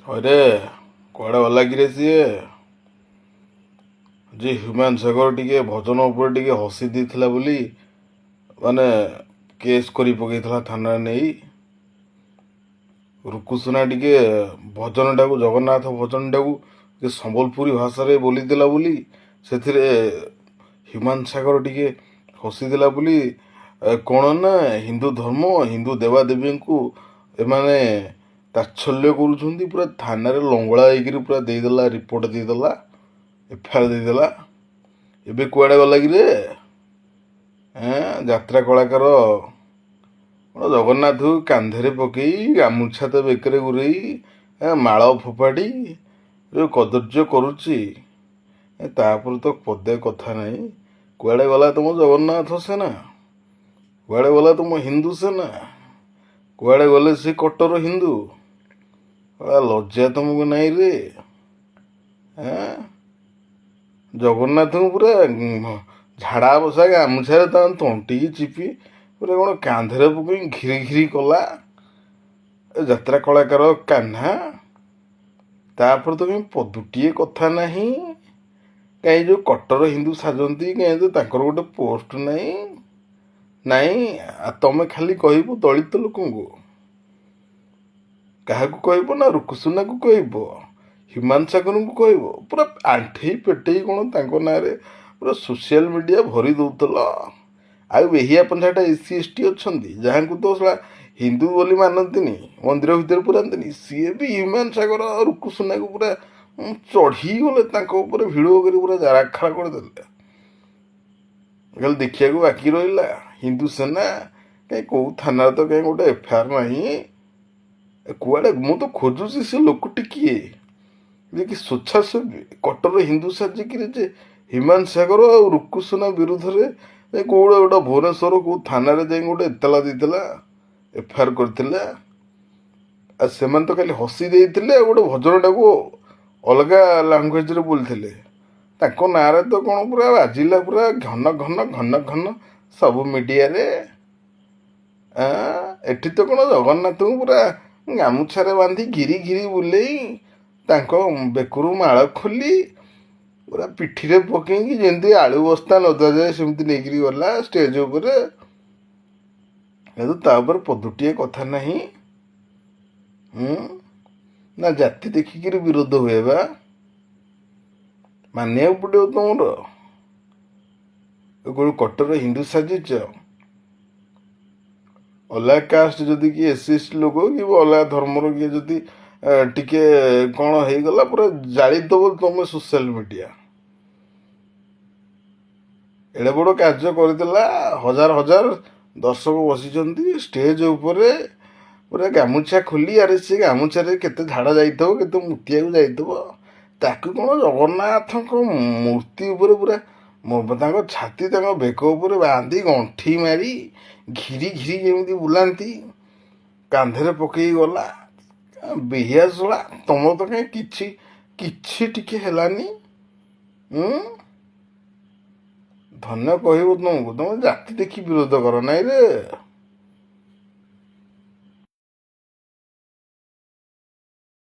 अरे कुआड़े गला कि सीए जे ह्यूमान सागर टिके भजन उपर टिके हसी देइथिला बोली माने केस करी पकईथला थाना नहीं रुकुसुना टिके भजन टाकू जगन्नाथ भजन टाकू संबलपुरी भाषा रे बोली देला बोली सेथिरे ह्यूमान सागर टिके हसी देला बोली कौन ना हिंदू धर्म हिंदू देवादेवी को एमाने ताच्छल्य करुछंती पूरा थाना रे लंगड़ा होइकरी पूरा देदेला रिपोर्ट देदेला एफआईआर देदेला एबे कुआडे गला कि रे यात्रा कलाकार जगन्नाथ कांधे पकई गामुछा तो बेकरे गुरई माल फोपाड़ी जो कदर्य करुच्ची तापर तो पदे कथा नहीं कुआडे गला तुम जगन्नाथ सेना कुआडे गला तुम हिंदू सेना कुआडे गले से कट्टर हिंदू लज्जा तुमको नहीं रे जगन्नाथ को पूरा झाड़ा बसा गामुछारे तंटी चिपी पूरा कौन कांधे पकई घिरी घिरी कला यात्रा कलाकार कान्हा तापर तो कहीं पदुटिए कथा नहीं कहीं जो कट्टर हिंदू साजती कहीं तो ताकर गोटे पोस्ट नहीं नहीं तमें खाली कहबो दलित लोक क्या कहब ना रुकुसुना को कहब ह्यूमान सागर को कहब पूरा आंठे पेटे कौन ना पूरा सोशल मीडिया भरी दौल आहिया पंथाटा एससी एसटी अच्छा जहाँ को तो सला हिंदू बोली मानती मंदिर भितर पुराती सी भी ह्यूमान सागर रुकुसुना को पूरा चढ़ी गले भिड़ कर पूरा राखा करदे खाली देखा बाकी रहा हिंदू सेना कहीं कौ थाना तो कहीं गोटे एफआईआर नहीं कुआड़े मु तो खोजुची से लोकटी किए कि स्वेच्छासेवी कट्टर हिंदू साजिक ह्यूमान सागर और रुकुसुना विरुद्ध में कौड़े गोटे भुवनेश्वर कौ थाना गोटे इतला देता एफआईआर करते से तो खाली हसी देते गोटे भजन टाक अलग लांगुएज बोलते ना तो कौन पूरा बाजिला पूरा घन घन घन घन सब मीडिया रे एठी तो कौन जगन्नाथ को पूरा गामुछारे बांधी घिरी घिरी बुलेई बेकरू माल खोली पूरा पिठी पकईकि जमी आलू बस्ता लदा जाए सेमती नहीं गला स्टेज उपर तापर पदुटिए कथा नहीं ना जाति देखिक विरोध हुए बा मानिया पड़ो तुम कट्टर हिंदू साजिच अलग कास्ट जदि कि एससी एसटी लोक कि अलग धर्मर किए जदि टिके कौन हो गला पूरा जालीदब तुम सोशल मीडिया एड़े बड़ कार्य करदेला हजार हजार दर्शक बसी स्टेज उपर पूरा गामुछा खोली आरे सी गामुछारे केते झाड़ा जाइथबो केते मुतिया जाइथबो ताकू कौन जगन्नाथ मूर्ति उपर पूरा छाती बेक उपर बांधी गंठी मारी घिरी घिरी जमी बुलांती कांधे पकई गला बेहियासला तुम तो कहीं किछि टिके हेलानी धन्य कहब तुमको तुम जाति देखी विरोध कर नाई रे।